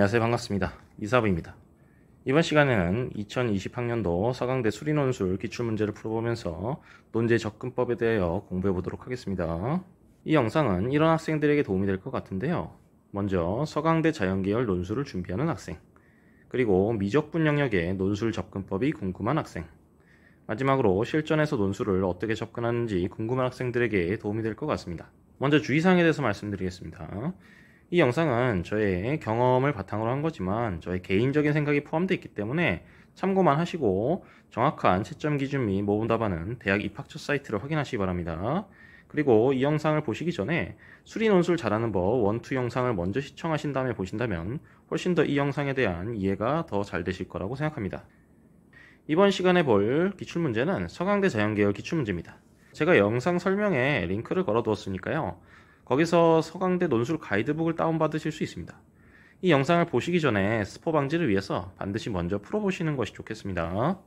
안녕하세요. 반갑습니다. 이사부입니다. 이번 시간에는 2020학년도 서강대 수리논술 기출문제를 풀어보면서 논제 접근법에 대하여 공부해 보도록 하겠습니다. 이 영상은 이런 학생들에게 도움이 될 것 같은데요. 먼저 서강대 자연계열 논술을 준비하는 학생, 그리고 미적분 영역의 논술 접근법이 궁금한 학생, 마지막으로 실전에서 논술을 어떻게 접근하는지 궁금한 학생들에게 도움이 될 것 같습니다. 먼저 주의사항에 대해서 말씀드리겠습니다. 이 영상은 저의 경험을 바탕으로 한 거지만 저의 개인적인 생각이 포함되어 있기 때문에 참고만 하시고 정확한 채점 기준 및 모범 답안은 대학 입학처 사이트를 확인하시기 바랍니다. 그리고 이 영상을 보시기 전에 수리 논술 잘하는 법 1, 2 영상을 먼저 시청하신 다음에 보신다면 훨씬 더 이 영상에 대한 이해가 더 잘 되실 거라고 생각합니다. 이번 시간에 볼 기출문제는 서강대 자연계열 기출문제입니다. 제가 영상 설명에 링크를 걸어 두었으니까요. 거기서 서강대 논술 가이드북을 다운받으실 수 있습니다. 이 영상을 보시기 전에 스포 방지를 위해서 반드시 먼저 풀어보시는 것이 좋겠습니다.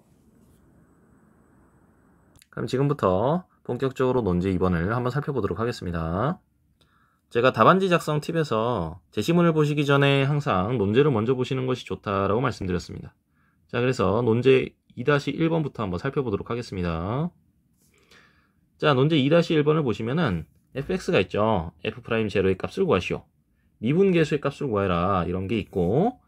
그럼 지금부터 본격적으로 논제 2번을 한번 살펴보도록 하겠습니다. 제가 답안지 작성 팁에서 제시문을 보시기 전에 항상 논제를 먼저 보시는 것이 좋다라고 말씀드렸습니다. 자, 그래서 논제 2-1번부터 한번 살펴보도록 하겠습니다. 자, 논제 2-1번을 보시면은 fx가 있죠. f'0의 값을 구하시오. 미분계수의 값을 구해라. 이런 게 있고,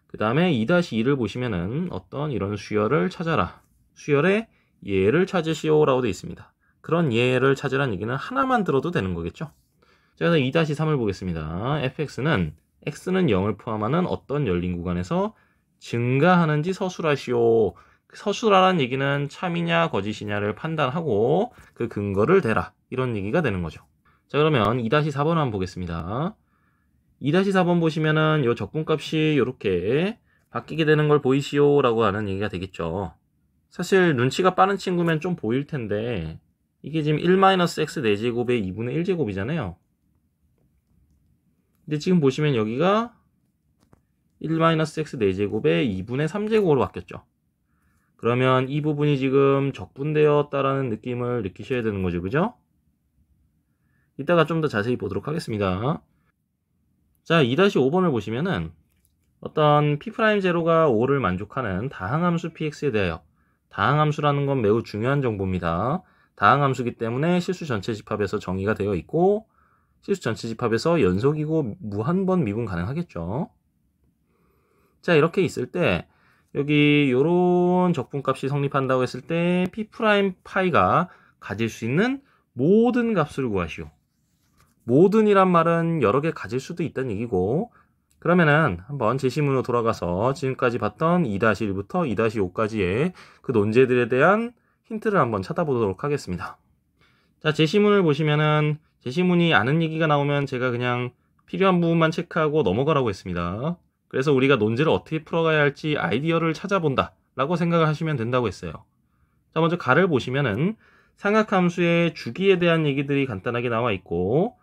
그 다음에 2-2를 보시면은 어떤 이런 수열을 찾아라. 수열의 예를 찾으시오 라고 되어 있습니다. 그런 예를 찾으라는 얘기는 하나만 들어도 되는 거겠죠. 자, 그래서 2-3을 보겠습니다. fx는 x는 0을 포함하는 어떤 열린 구간에서 증가하는지 서술하시오. 서술하라는 얘기는 참이냐 거짓이냐를 판단하고 그 근거를 대라. 이런 얘기가 되는 거죠. 자, 그러면 2-4번 한번 보겠습니다. 2-4번 보시면은 요 적분값이 이렇게 바뀌게 되는 걸 보이시오 라고 하는 얘기가 되겠죠. 사실 눈치가 빠른 친구면 좀 보일 텐데 이게 지금 1-x 4제곱의 2분의 1제곱이잖아요. 근데 지금 보시면 여기가 1-x 4제곱의 2분의 3제곱으로 바뀌었죠. 그러면 이 부분이 지금 적분되었다라는 느낌을 느끼셔야 되는 거죠. 그죠? 이따가 좀 더 자세히 보도록 하겠습니다. 자, 2-5번을 보시면은 어떤 P'0가 5를 만족하는 다항함수 Px에 대하여, 다항함수라는 건 매우 중요한 정보입니다. 다항함수기 때문에 실수 전체 집합에서 정의가 되어 있고 실수 전체 집합에서 연속이고 무한번 미분 가능하겠죠. 자, 이렇게 있을 때 여기 요런 적분값이 성립한다고 했을 때 P'파이가 가질 수 있는 모든 값을 구하시오. 모든이란 말은 여러 개 가질 수도 있다는 얘기고, 그러면은 한번 제시문으로 돌아가서 지금까지 봤던 2-1부터 2-5까지의 그 논제들에 대한 힌트를 한번 찾아보도록 하겠습니다. 자, 제시문을 보시면은 제시문이 아는 얘기가 나오면 제가 그냥 필요한 부분만 체크하고 넘어가라고 했습니다. 그래서 우리가 논제를 어떻게 풀어가야 할지 아이디어를 찾아본다 라고 생각을 하시면 된다고 했어요. 자, 먼저 가를 보시면은 삼각함수의 주기에 대한 얘기들이 간단하게 나와 있고,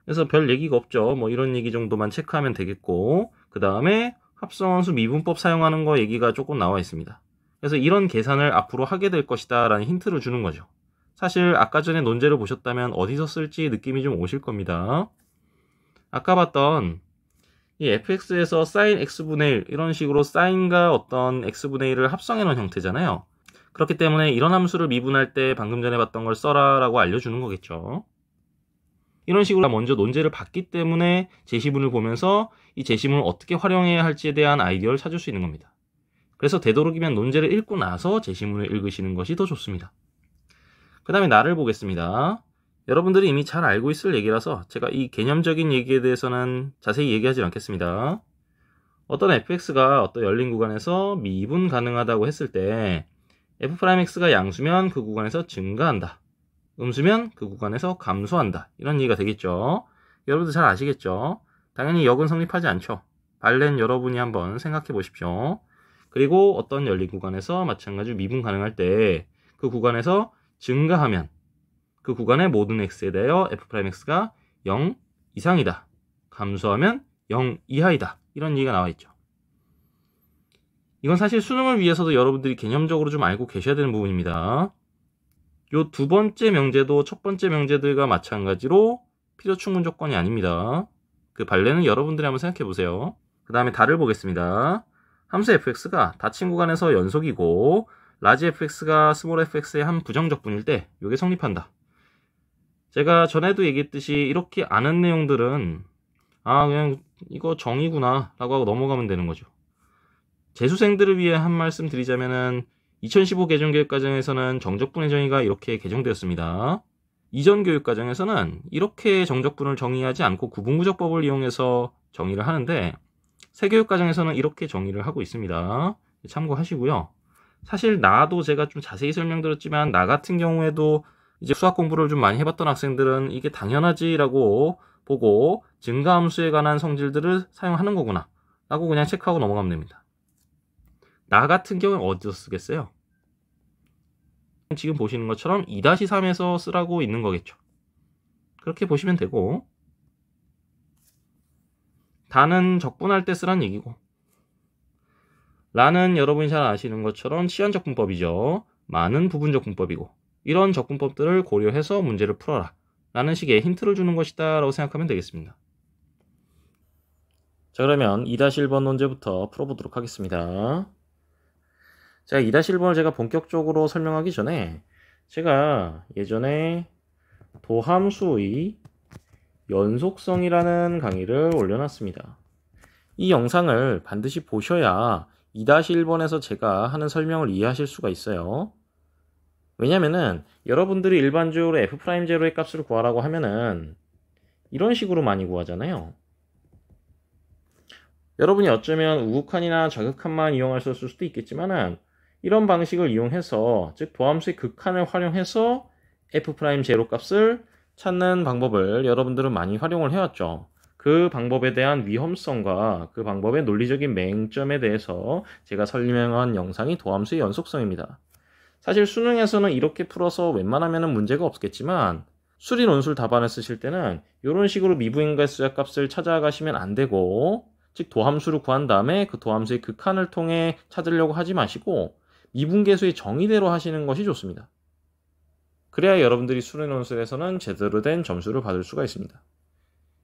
그래서 별 얘기가 없죠. 뭐 이런 얘기 정도만 체크하면 되겠고, 그 다음에 합성함수 미분법 사용하는 거 얘기가 조금 나와 있습니다. 그래서 이런 계산을 앞으로 하게 될 것이다 라는 힌트를 주는 거죠. 사실 아까 전에 논제를 보셨다면 어디서 쓸지 느낌이 좀 오실 겁니다. 아까 봤던 이 fx에서 sin x분의 1 이런 식으로 sin과 어떤 x분의 1을 합성해 놓은 형태잖아요. 그렇기 때문에 이런 함수를 미분할 때 방금 전에 봤던 걸 써라 라고 알려주는 거겠죠. 이런 식으로 먼저 논제를 봤기 때문에 제시문을 보면서 이 제시문을 어떻게 활용해야 할지에 대한 아이디어를 찾을 수 있는 겁니다. 그래서 되도록이면 논제를 읽고 나서 제시문을 읽으시는 것이 더 좋습니다. 그 다음에 나를 보겠습니다. 여러분들이 이미 잘 알고 있을 얘기라서 제가 이 개념적인 얘기에 대해서는 자세히 얘기하지 않겠습니다. 어떤 fx가 어떤 열린 구간에서 미분 가능하다고 했을 때 f'x가 양수면 그 구간에서 증가한다. 음수면 그 구간에서 감소한다. 이런 얘기가 되겠죠. 여러분들 잘 아시겠죠? 당연히 역은 성립하지 않죠. 발렌 여러분이 한번 생각해 보십시오. 그리고 어떤 열린 구간에서 마찬가지로 미분 가능할 때 그 구간에서 증가하면 그 구간의 모든 x에 대하여 f'x가 0 이상이다. 감소하면 0 이하이다. 이런 얘기가 나와 있죠. 이건 사실 수능을 위해서도 여러분들이 개념적으로 좀 알고 계셔야 되는 부분입니다. 요 두 번째 명제도 첫 번째 명제들과 마찬가지로 필요 충분 조건이 아닙니다. 그 발레는 여러분들이 한번 생각해 보세요. 그 다음에 다를 보겠습니다. 함수 fx가 닫힌 구간에서 연속이고 라지 fx가 스몰 fx의 한 부정적분일 때 이게 성립한다. 제가 전에도 얘기했듯이 이렇게 아는 내용들은 그냥 이거 정의구나 라고 하고 넘어가면 되는 거죠. 재수생들을 위해 한 말씀 드리자면은 2015 개정교육과정에서는 정적분의 정의가 이렇게 개정되었습니다. 이전 교육과정에서는 이렇게 정적분을 정의하지 않고 구분구적법을 이용해서 정의를 하는데 새 교육과정에서는 이렇게 정의를 하고 있습니다. 참고하시고요. 사실 나도 제가 좀 자세히 설명드렸지만 나 같은 경우에도 이제 수학 공부를 좀 많이 해봤던 학생들은 이게 당연하지라고 보고 증가함수에 관한 성질들을 사용하는 거구나 라고 그냥 체크하고 넘어가면 됩니다. 나 같은 경우는 어디서 쓰겠어요? 지금 보시는 것처럼 2-3에서 쓰라고 있는 거겠죠. 그렇게 보시면 되고 다는 적분할 때 쓰란 얘기고 라는 여러분이 잘 아시는 것처럼 치환적분법이죠. 마는 부분적분법이고 이런 적분법들을 고려해서 문제를 풀어라 라는 식의 힌트를 주는 것이다 라고 생각하면 되겠습니다. 자, 그러면 2-1번 논제부터 풀어보도록 하겠습니다. 자, 2-1번을 제가 본격적으로 설명하기 전에 제가 예전에 도함수의 연속성이라는 강의를 올려놨습니다. 이 영상을 반드시 보셔야 2-1번에서 제가 하는 설명을 이해하실 수가 있어요. 왜냐면은 여러분들이 일반적으로 f'제로의 값을 구하라고 하면은 이런 식으로 많이 구하잖아요. 여러분이 어쩌면 우극한이나 좌극한만 이용하셨을 수도 있겠지만은 이런 방식을 이용해서 즉 도함수의 극한을 활용해서 f'제로 값을 찾는 방법을 여러분들은 많이 활용을 해왔죠. 그 방법에 대한 위험성과 그 방법의 논리적인 맹점에 대해서 제가 설명한 영상이 도함수의 연속성입니다. 사실 수능에서는 이렇게 풀어서 웬만하면 문제가 없겠지만 수리 논술 답안을 쓰실 때는 이런 식으로 미분인가수의 값을 찾아가시면 안 되고 즉 도함수를 구한 다음에 그 도함수의 극한을 통해 찾으려고 하지 마시고 미분계수의 정의대로 하시는 것이 좋습니다. 그래야 여러분들이 수능 논술에서는 제대로 된 점수를 받을 수가 있습니다.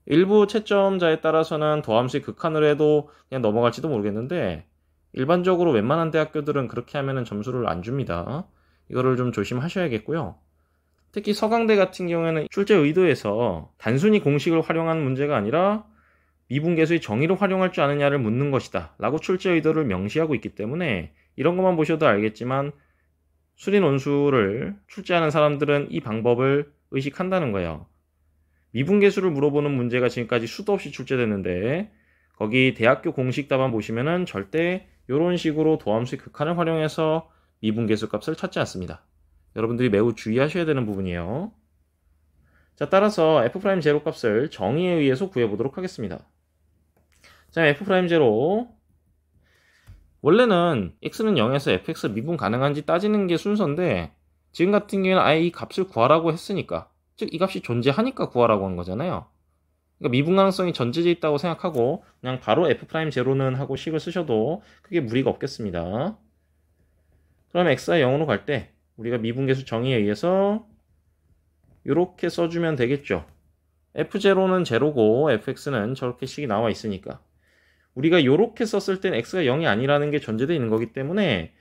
일부 채점자에 따라서는 도함수의 극한으로 해도 그냥 넘어갈지도 모르겠는데 일반적으로 웬만한 대학교들은 그렇게 하면 점수를 안 줍니다. 이거를 좀 조심하셔야겠고요. 특히 서강대 같은 경우에는 출제 의도에서 단순히 공식을 활용한 문제가 아니라 미분계수의 정의를 활용할 줄 아느냐를 묻는 것이다 라고 출제 의도를 명시하고 있기 때문에 이런 것만 보셔도 알겠지만 수리 논술을 출제하는 사람들은 이 방법을 의식한다는 거예요. 미분계수를 물어보는 문제가 지금까지 수도 없이 출제됐는데 거기 대학교 공식 답안 보시면은 절대 이런 식으로 도함수의 극한을 활용해서 미분계수 값을 찾지 않습니다. 여러분들이 매우 주의하셔야 되는 부분이에요. 자, 따라서 f'제로 값을 정의에 의해서 구해보도록 하겠습니다. 자, f'제로 원래는 x는 0에서 fx 미분 가능한지 따지는 게 순서인데 지금 같은 경우에는 아예 이 값을 구하라고 했으니까 즉 이 값이 존재하니까 구하라고 한 거잖아요. 그러니까 미분 가능성이 전제되어 있다고 생각하고 그냥 바로 f'제로는 하고 식을 쓰셔도 크게 무리가 없겠습니다. 그럼 x가 0으로 갈 때 우리가 미분계수 정의에 의해서 이렇게 써주면 되겠죠. f0는 제로고 fx는 저렇게 식이 나와 있으니까 우리가 이렇게 썼을 땐 x가 0이 아니라는 게 전제되어 있는 거기 때문에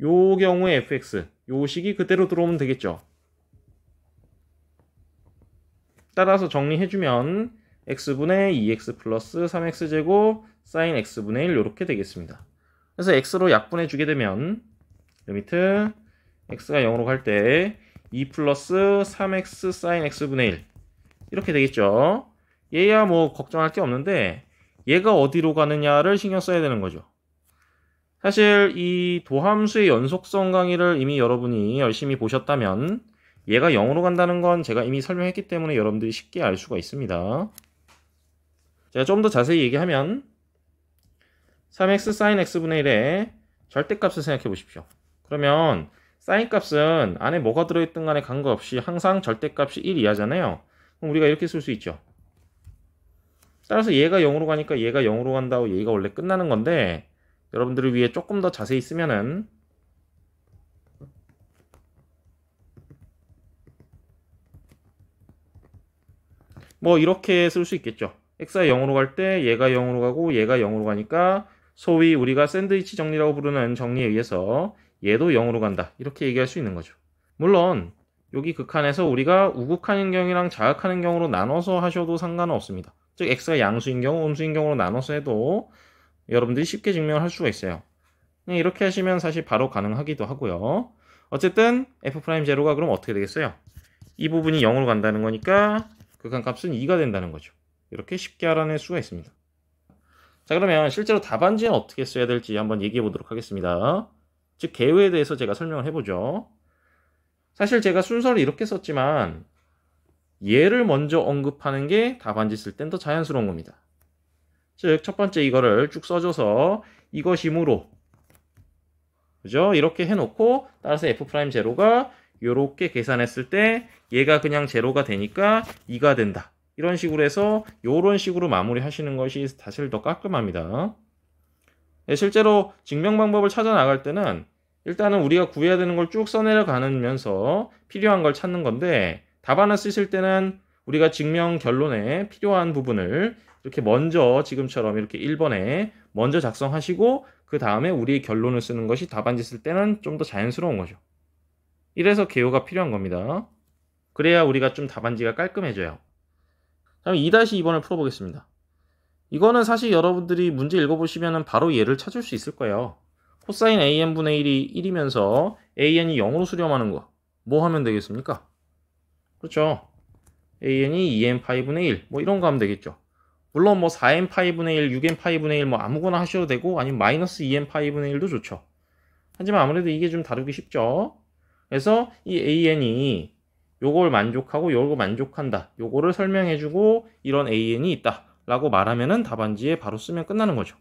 요 경우에 fx 요 식이 그대로 들어오면 되겠죠. 따라서 정리해주면 x분의 2x 플러스 3x제곱 사인 x분의 1 이렇게 되겠습니다. 그래서 x로 약분해 주게 되면 리미트 x가 0으로 갈 때 2 플러스 3x 사인 x분의 1 이렇게 되겠죠. 얘야 뭐 걱정할 게 없는데 얘가 어디로 가느냐를 신경 써야 되는 거죠. 사실 이 도함수의 연속성 강의를 이미 여러분이 열심히 보셨다면 얘가 0으로 간다는 건 제가 이미 설명했기 때문에 여러분들이 쉽게 알 수가 있습니다. 제가 좀 더 자세히 얘기하면 3x sin x분의 1의 절대값을 생각해 보십시오. 그러면 sin 값은 안에 뭐가 들어있든 간에 관계없이 항상 절대값이 1 이하잖아요. 그럼 우리가 이렇게 쓸 수 있죠. 따라서 얘가 0으로 가니까 얘가 0으로 간다고 얘가 원래 끝나는 건데 여러분들을 위해 조금 더 자세히 쓰면은 뭐 이렇게 쓸 수 있겠죠. x가 0으로 갈 때 얘가 0으로 가고 얘가 0으로 가니까 소위 우리가 샌드위치 정리라고 부르는 정리에 의해서 얘도 0으로 간다. 이렇게 얘기할 수 있는 거죠. 물론 여기 극한에서 우리가 우극한인 경우랑 자극한인 경우로 나눠서 하셔도 상관은 없습니다. 즉 x가 양수인 경우, 음수인 경우로 나눠서 해도 여러분들이 쉽게 증명을 할 수가 있어요. 이렇게 하시면 사실 바로 가능하기도 하고요. 어쨌든 f'0가 그럼 어떻게 되겠어요? 이 부분이 0으로 간다는 거니까 극한값은 2가 된다는 거죠. 이렇게 쉽게 알아낼 수가 있습니다. 자, 그러면 실제로 답안지는 어떻게 써야 될지 한번 얘기해 보도록 하겠습니다. 즉 개요에 대해서 제가 설명을 해보죠. 사실 제가 순서를 이렇게 썼지만 얘를 먼저 언급하는 게 답안지 쓸 땐 더 자연스러운 겁니다. 즉 첫 번째 이거를 쭉 써줘서 이것이므로, 그죠? 이렇게 해놓고 따라서 f'0가 이렇게 계산했을 때 얘가 그냥 제로가 되니까 2가 된다. 이런 식으로 해서 이런 식으로 마무리 하시는 것이 사실 더 깔끔합니다. 네, 실제로 증명 방법을 찾아 나갈 때는 일단은 우리가 구해야 되는 걸 쭉 써내려가면서 필요한 걸 찾는 건데, 답안을 쓰실 때는 우리가 증명 결론에 필요한 부분을 이렇게 먼저 지금처럼 이렇게 1번에 먼저 작성하시고 그 다음에 우리의 결론을 쓰는 것이 답안지 쓸 때는 좀 더 자연스러운 거죠. 이래서 개요가 필요한 겁니다. 그래야 우리가 좀 답안지가 깔끔해져요. 다음 2-2번을 풀어보겠습니다. 이거는 사실 여러분들이 문제 읽어보시면 바로 얘를 찾을 수 있을 거예요. 코사인 AN분의 1이 1이면서 AN이 0으로 수렴하는 거. 뭐 하면 되겠습니까? 그렇죠. AN이 2n파이분의 1. 뭐 이런 거 하면 되겠죠. 물론 뭐 4n파이분의 1, 6n파이분의 1 뭐 아무거나 하셔도 되고 아니면 마이너스 2n파이분의 1도 좋죠. 하지만 아무래도 이게 좀 다루기 쉽죠. 그래서 이 AN이 요걸 만족하고 요걸 만족한다. 요거를 설명해주고 이런 AN이 있다. 라고 말하면은 답안지에 바로 쓰면 끝나는 거죠.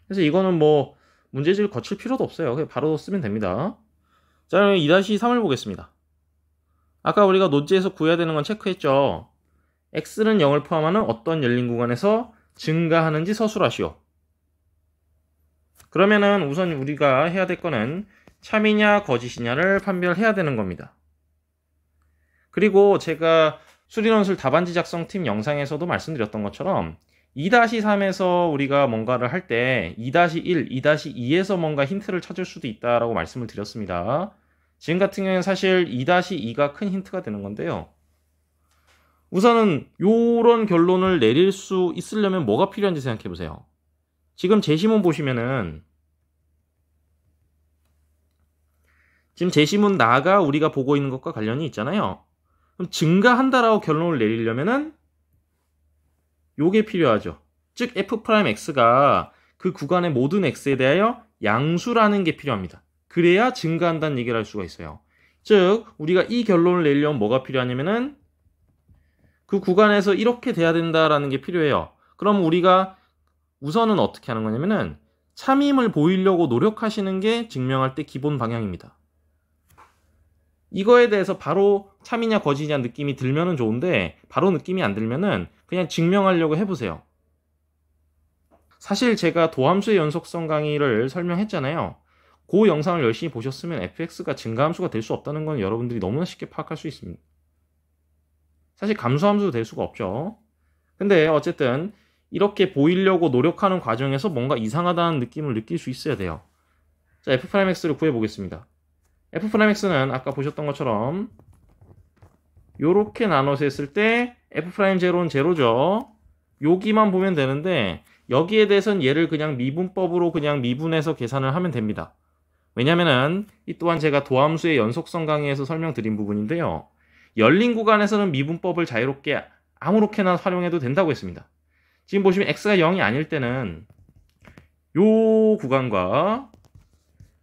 그래서 이거는 뭐 문제집을 거칠 필요도 없어요. 그냥 바로 쓰면 됩니다. 자, 그럼 2-3을 보겠습니다. 아까 우리가 논지에서 구해야 되는 건 체크했죠. x는 0을 포함하는 어떤 열린 구간에서 증가하는지 서술하시오. 그러면은 우선 우리가 해야 될 거는 참이냐 거짓이냐를 판별해야 되는 겁니다. 그리고 제가 수리논술 답안지 작성팀 영상에서도 말씀드렸던 것처럼 2-3에서 우리가 뭔가를 할 때 2-1, 2-2에서 뭔가 힌트를 찾을 수도 있다라고 말씀을 드렸습니다. 지금 같은 경우에는 사실 2-2가 큰 힌트가 되는 건데요. 우선은 이런 결론을 내릴 수 있으려면 뭐가 필요한지 생각해 보세요. 지금 제시문 보시면은 지금 제시문 나가 우리가 보고 있는 것과 관련이 있잖아요. 그럼 증가한다라고 결론을 내리려면은 요게 필요하죠. 즉 f'x가 그 구간의 모든 x에 대하여 양수라는 게 필요합니다. 그래야 증가한다는 얘기를 할 수가 있어요. 즉 우리가 이 결론을 내려면 뭐가 필요하냐면은 그 구간에서 이렇게 돼야 된다라는 게 필요해요. 그럼 우리가 우선은 어떻게 하는 거냐면은 참임을 보이려고 노력하시는 게 증명할 때 기본 방향입니다. 이거에 대해서 바로 참이냐 거짓이냐 느낌이 들면은 좋은데 바로 느낌이 안 들면은 그냥 증명하려고 해보세요. 사실 제가 도함수의 연속성 강의를 설명했잖아요. 그 영상을 열심히 보셨으면 fx가 증가함수가 될 수 없다는 건 여러분들이 너무나 쉽게 파악할 수 있습니다. 사실 감소함수도 될 수가 없죠. 근데 어쨌든 이렇게 보이려고 노력하는 과정에서 뭔가 이상하다는 느낌을 느낄 수 있어야 돼요. 자, f'x를 구해보겠습니다. f'x는 아까 보셨던 것처럼 요렇게 나눠서 했을 때 f'0는 제로죠. 여기만 보면 되는데 여기에 대해서는 얘를 그냥 미분법으로 그냥 미분해서 계산을 하면 됩니다. 왜냐면은 이 또한 제가 도함수의 연속성 강의에서 설명드린 부분인데요. 열린 구간에서는 미분법을 자유롭게 아무렇게나 활용해도 된다고 했습니다. 지금 보시면 x가 0이 아닐 때는 요 구간과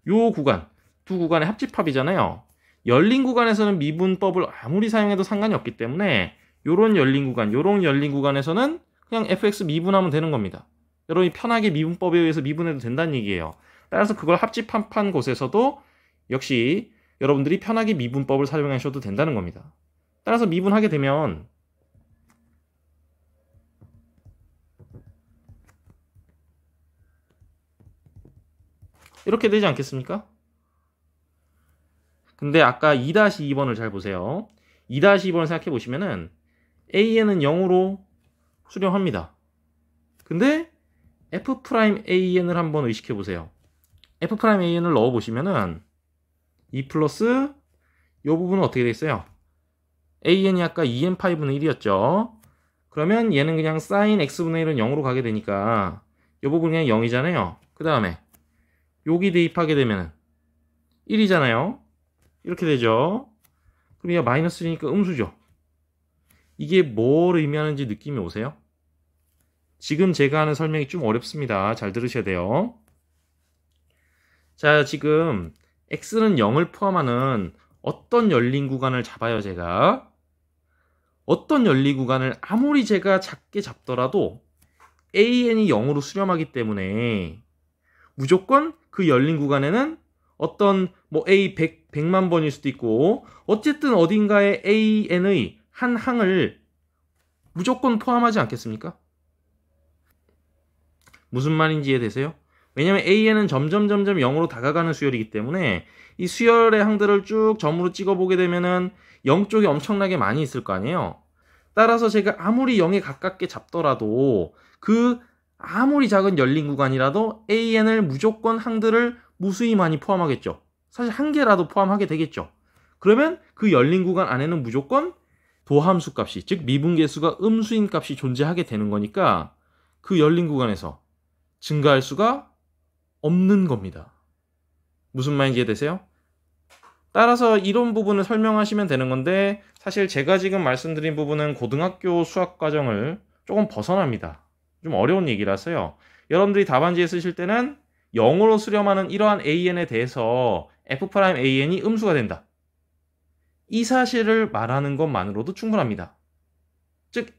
요 구간 두 구간의 합집합이잖아요. 열린 구간에서는 미분법을 아무리 사용해도 상관이 없기 때문에 요런 열린 구간에서는 그냥 fx 미분하면 되는 겁니다. 여러분이 편하게 미분법에 의해서 미분해도 된다는 얘기예요. 따라서 그걸 합집합한 곳에서도 역시 여러분들이 편하게 미분법을 사용하셔도 된다는 겁니다. 따라서 미분하게 되면 이렇게 되지 않겠습니까? 근데 아까 2-2번을 잘 보세요. 2-2번을 생각해 보시면은 AN은 0으로 수렴합니다. 근데 F'An을 한번 의식해 보세요. F'An을 넣어 보시면은 2 플러스 이 부분은 어떻게 돼 있어요? An이 아까 2n5분의 1이었죠. 그러면 얘는 그냥 sin x분의 1은 0으로 가게 되니까 이 부분 그냥 0이잖아요. 그 다음에 여기 대입하게 되면 1이잖아요. 이렇게 되죠. 그럼 얘가 마이너스 1이니까 음수죠. 이게 뭘 의미하는지 느낌이 오세요? 지금 제가 하는 설명이 좀 어렵습니다. 잘 들으셔야 돼요. 자, 지금 x는 0을 포함하는 어떤 열린 구간을 잡아요, 제가. 어떤 열린 구간을 아무리 제가 작게 잡더라도 an이 0으로 수렴하기 때문에 무조건 그 열린 구간에는 어떤 뭐 a 100만 번일 수도 있고 어쨌든 어딘가에 an의 한 항을 무조건 포함하지 않겠습니까? 무슨 말인지 이해되세요? 왜냐면 an은 점점 0으로 다가가는 수열이기 때문에 이 수열의 항들을 쭉 점으로 찍어보게 되면은 0 쪽이 엄청나게 많이 있을 거 아니에요. 따라서 제가 아무리 0에 가깝게 잡더라도 그 아무리 작은 열린 구간이라도 an을 무조건 항들을 무수히 많이 포함하겠죠. 사실 한 개라도 포함하게 되겠죠. 그러면 그 열린 구간 안에는 무조건 도함수 값이, 즉 미분계수가 음수인 값이 존재하게 되는 거니까 그 열린 구간에서 증가할 수가 없는 겁니다. 무슨 말인지 이해되세요? 따라서 이런 부분을 설명하시면 되는 건데 사실 제가 지금 말씀드린 부분은 고등학교 수학 과정을 조금 벗어납니다. 좀 어려운 얘기라서요. 여러분들이 답안지에 쓰실 때는 0으로 수렴하는 이러한 an에 대해서 F'An이 음수가 된다. 이 사실을 말하는 것만으로도 충분합니다. 즉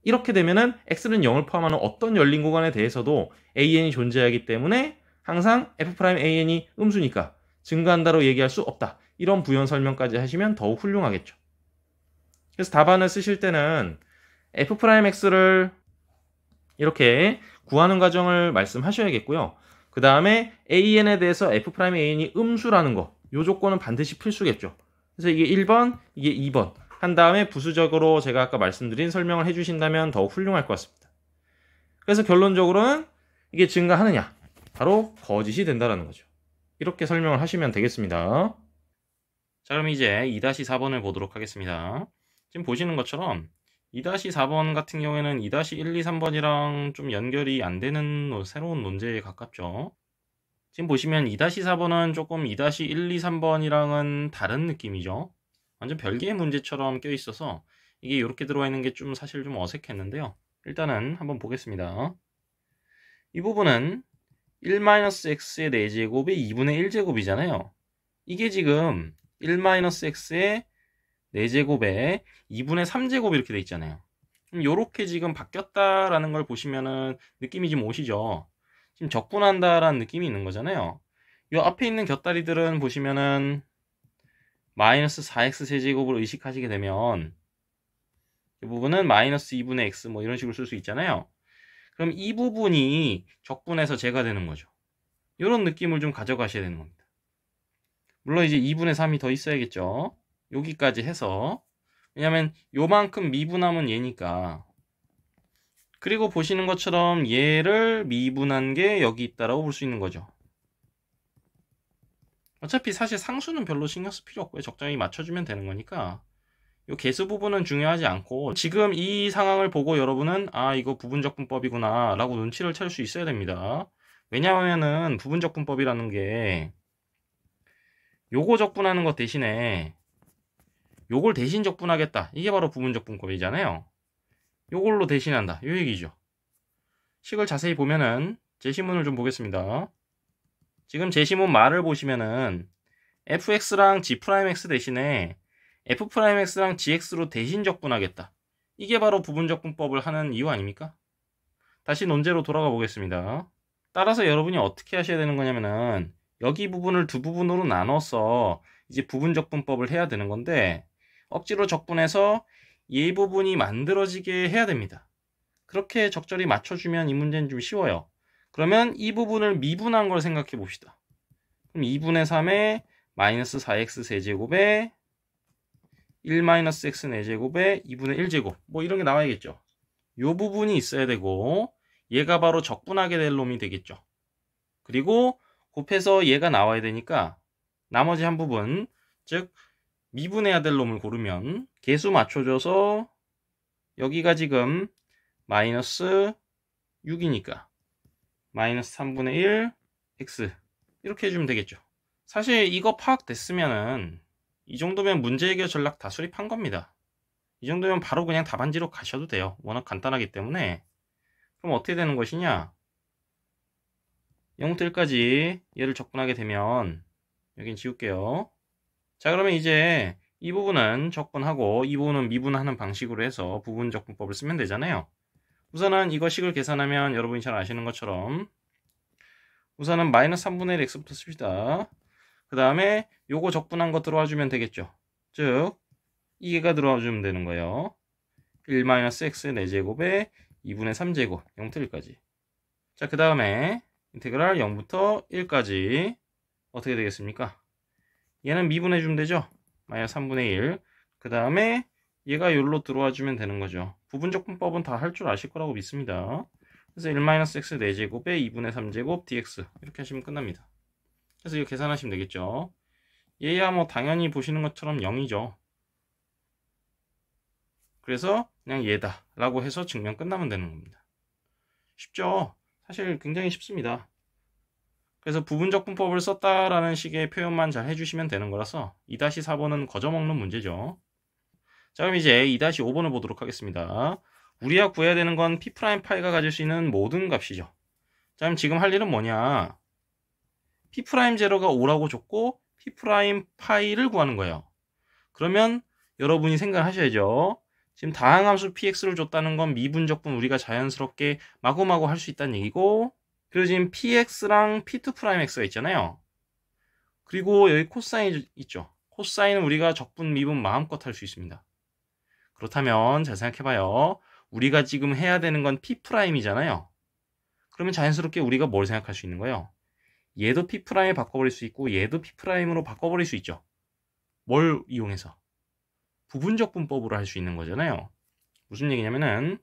이렇게 되면은 x는 0을 포함하는 어떤 열린 구간에 대해서도 an이 존재하기 때문에 항상 F'An이 음수니까 증가한다로 얘기할 수 없다. 이런 부연 설명까지 하시면 더욱 훌륭하겠죠. 그래서 답안을 쓰실 때는 F'X를 이렇게 구하는 과정을 말씀하셔야겠고요. 그 다음에 an에 대해서 F'An이 음수라는 거, 이 조건은 반드시 필수겠죠. 그래서 이게 1번, 이게 2번 한 다음에 부수적으로 제가 아까 말씀드린 설명을 해주신다면 더욱 훌륭할 것 같습니다. 그래서 결론적으로는 이게 증가하느냐? 바로 거짓이 된다는 거죠. 이렇게 설명을 하시면 되겠습니다. 자, 그럼 이제 2-4번을 보도록 하겠습니다. 지금 보시는 것처럼 2-4번 같은 경우에는 2-1, 2, 3번이랑 좀 연결이 안 되는 새로운 논제에 가깝죠. 지금 보시면 2-4번은 조금 2-1, 2, 3번이랑은 다른 느낌이죠. 완전 별개의 문제처럼 껴있어서 이게 이렇게 들어와 있는 게 좀 사실 좀 어색했는데요. 일단은 한번 보겠습니다. 이 부분은 1-x의 4제곱의 2분의 1제곱이잖아요. 이게 지금 1-x의 4제곱에 2분의 3제곱 이렇게 돼 있잖아요. 이렇게 지금 바뀌었다라는 걸 보시면은 느낌이 좀 오시죠? 지금 적분한다라는 느낌이 있는 거잖아요. 이 앞에 있는 곁다리들은 보시면은 마이너스 4x 세제곱을 의식하시게 되면 이 부분은 마이너스 2분의 x 뭐 이런 식으로 쓸 수 있잖아요. 그럼 이 부분이 적분해서 제가 되는 거죠. 이런 느낌을 좀 가져가셔야 되는 겁니다. 물론 이제 2분의 3이 더 있어야겠죠. 여기까지 해서. 왜냐면 요만큼 미분하면 얘니까. 그리고 보시는 것처럼 얘를 미분한 게 여기 있다라고 볼 수 있는 거죠. 어차피 사실 상수는 별로 신경 쓸 필요 없고요. 적당히 맞춰주면 되는 거니까 요 개수 부분은 중요하지 않고 지금 이 상황을 보고 여러분은 아 이거 부분적분법이구나 라고 눈치를 챌 수 있어야 됩니다. 왜냐하면은 부분적분법이라는 게 요거 적분하는 것 대신에 요걸 대신 적분하겠다. 이게 바로 부분적분법이잖아요. 요걸로 대신한다. 요 얘기죠. 식을 자세히 보면은 제시문을 좀 보겠습니다. 지금 제시문 말을 보시면은 fx랑 g'x 대신에 f'x랑 gx로 대신 적분하겠다. 이게 바로 부분적분법을 하는 이유 아닙니까? 다시 논제로 돌아가 보겠습니다. 따라서 여러분이 어떻게 하셔야 되는 거냐면은 여기 부분을 두 부분으로 나눠서 이제 부분적분법을 해야 되는 건데 억지로 적분해서 이 부분이 만들어지게 해야 됩니다. 그렇게 적절히 맞춰주면 이 문제는 좀 쉬워요. 그러면 이 부분을 미분한 걸 생각해 봅시다. 그럼 2분의 3에 마이너스 4x 세제곱에 1-x 4제곱에 2분의 1제곱 뭐 이런 게 나와야겠죠. 요 부분이 있어야 되고 얘가 바로 적분하게 될 놈이 되겠죠. 그리고 곱해서 얘가 나와야 되니까 나머지 한 부분, 즉 미분해야 될 놈을 고르면 개수 맞춰줘서 여기가 지금 마이너스 6이니까 마이너스 3분의 1 x 이렇게 해주면 되겠죠. 사실 이거 파악됐으면은 이 정도면 문제 해결 전략 다 수립한 겁니다. 이 정도면 바로 그냥 답안지로 가셔도 돼요. 워낙 간단하기 때문에. 그럼 어떻게 되는 것이냐? 0부터 1까지 얘를 적분하게 되면 여긴 지울게요. 자, 그러면 이제 이 부분은 적분하고 이 부분은 미분하는 방식으로 해서 부분 적분법을 쓰면 되잖아요. 우선은 이거 식을 계산하면 여러분이 잘 아시는 것처럼 우선은 마이너스 3분의 1 x부터 씁시다. 그 다음에 요거 적분한 거 들어와 주면 되겠죠. 즉 이게가 들어와 주면 되는 거예요. 1-x 4제곱에 2분의 3제곱 0부터 1까지. 자, 그 다음에 인테그랄 0부터 1까지 어떻게 되겠습니까? 얘는 미분해 주면 되죠. 마이너스 3분의 1. 그 다음에 얘가 여기로 들어와 주면 되는 거죠. 부분적분법은 다 할 줄 아실 거라고 믿습니다. 그래서 1-x 4제곱에 2분의 3제곱 dx 이렇게 하시면 끝납니다. 그래서 이거 계산하시면 되겠죠. 얘야 뭐 당연히 보시는 것처럼 0이죠. 그래서 그냥 얘다 라고 해서 증명 끝나면 되는 겁니다. 쉽죠? 사실 굉장히 쉽습니다. 그래서 부분적분법을 썼다라는 식의 표현만 잘 해주시면 되는 거라서 2-4번은 거저먹는 문제죠. 자, 그럼 이제 2-5번을 보도록 하겠습니다. 우리가 구해야 되는 건 P'파이가 가질 수 있는 모든 값이죠. 자, 그럼 지금 할 일은 뭐냐? P'제로가 5라고 줬고 P'파이를 구하는 거예요. 그러면 여러분이 생각하셔야죠. 지금 다항함수 px를 줬다는 건 미분적분 우리가 자연스럽게 마구마구 할 수 있다는 얘기고, 그리고 지금 px랑 p2'x가 있잖아요. 그리고 여기 코사인 있죠. 코사인은 우리가 적분 미분 마음껏 할 수 있습니다. 그렇다면 잘 생각해봐요. 우리가 지금 해야 되는 건 p'이잖아요. 그러면 자연스럽게 우리가 뭘 생각할 수 있는 거예요? 얘도 p'에 바꿔버릴 수 있고 얘도 p'으로 바꿔버릴 수 있죠. 뭘 이용해서? 부분적분법으로 할 수 있는 거잖아요. 무슨 얘기냐면은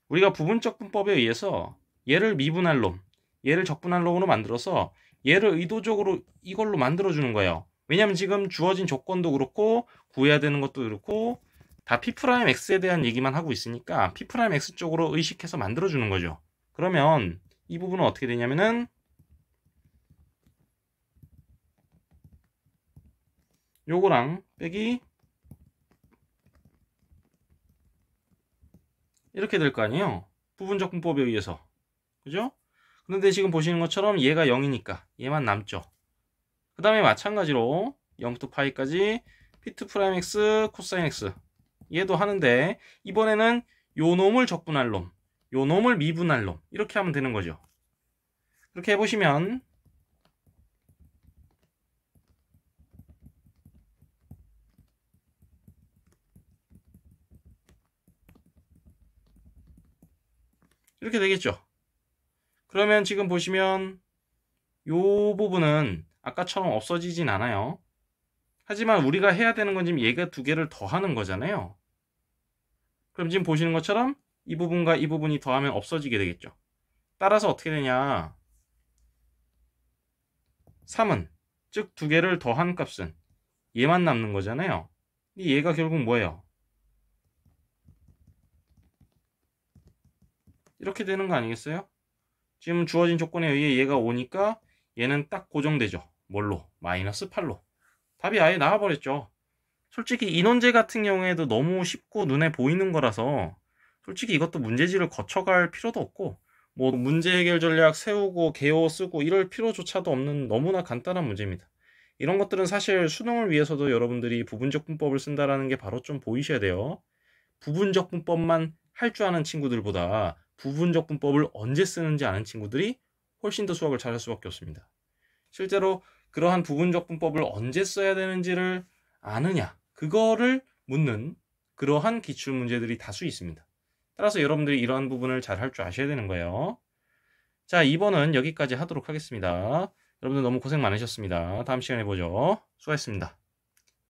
우리가 부분적분법에 의해서 얘를 미분할 놈, 얘를 적분할 놈으로 만들어서 얘를 의도적으로 이걸로 만들어주는 거예요. 왜냐면 지금 주어진 조건도 그렇고 구해야 되는 것도 그렇고 다 P'X에 대한 얘기만 하고 있으니까 P'X 쪽으로 의식해서 만들어주는 거죠. 그러면 이 부분은 어떻게 되냐면은 요거랑 빼기 이렇게 될 거 아니에요. 부분적분법에 의해서. 그죠? 그런데 지금 보시는 것처럼 얘가 0이니까 얘만 남죠. 그 다음에 마찬가지로 0부터 파이까지 P2'X 코사인 X 얘도 하는데 이번에는 요 놈을 적분할 놈, 요 놈을 미분할 놈 이렇게 하면 되는 거죠. 그렇게 해보시면 이렇게 되겠죠. 그러면 지금 보시면 요 부분은 아까처럼 없어지진 않아요. 하지만 우리가 해야 되는 건 지금 얘가 두 개를 더하는 거잖아요. 그럼 지금 보시는 것처럼 이 부분과 이 부분이 더하면 없어지게 되겠죠. 따라서 어떻게 되냐? 3은 즉 두 개를 더한 값은 얘만 남는 거잖아요. 얘가 결국 뭐예요? 이렇게 되는 거 아니겠어요? 지금 주어진 조건에 의해 얘가 5니까 얘는 딱 고정되죠. 뭘로? 마이너스 8로. 답이 아예 나와버렸죠. 솔직히 인원제 같은 경우에도 너무 쉽고 눈에 보이는 거라서 솔직히 이것도 문제지를 거쳐갈 필요도 없고 뭐 문제 해결 전략 세우고 개요 쓰고 이럴 필요조차도 없는 너무나 간단한 문제입니다. 이런 것들은 사실 수능을 위해서도 여러분들이 부분적분법을 쓴다라는 게 바로 좀 보이셔야 돼요. 부분적분법만 할 줄 아는 친구들보다 부분적분법을 언제 쓰는지 아는 친구들이 훨씬 더 수학을 잘할 수밖에 없습니다. 실제로 그러한 부분적분법을 언제 써야 되는지를 아느냐, 그거를 묻는 그러한 기출문제들이 다수 있습니다. 따라서 여러분들이 이러한 부분을 잘 할 줄 아셔야 되는 거예요. 자, 2번은 여기까지 하도록 하겠습니다. 여러분들 너무 고생 많으셨습니다. 다음 시간에 보죠. 수고하셨습니다.